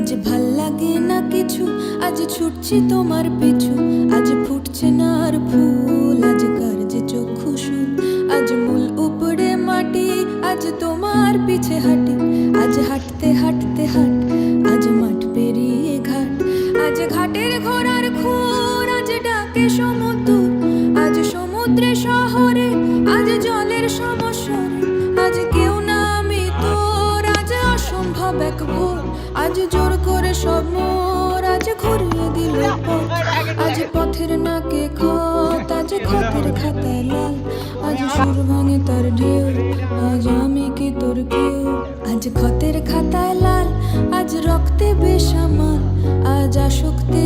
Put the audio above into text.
আজ ভাল লাগে না কিছু, আজ ছুটছি তোমার পিছু। আজ ফুটছে না আর ফুল, আজ কার যে চক্ষু শুল। আজ মূল উপড়ে মাটি, আজ তোমার পিছে হাঁটি। আজ হাঁটতে হাঁটতে হাট, আজ মাঠ পেরিয়ে ঘাট। আজ ঘাটের ঘোড়ার খুর, আজ ডাকে সমুদ্র। আজ সমুদ্রে শহরে, আজ জলের সমস্যা। আজ কেউ না আমি তোর, আজ অসম্ভব এক ভোর। আজ জোর করে সব মোর, আজ ঘুরিয়ে দিল পথ। আজ পথের নাকে খত, আজ খতের খাতায় লাল। আজ সুর ভাঙে তার ঢেউ, আজ আমি কি তোর কেউ। আজ খতের খাতায় লাল, আজ রক্তে বেসামাল। আজ আসক্তে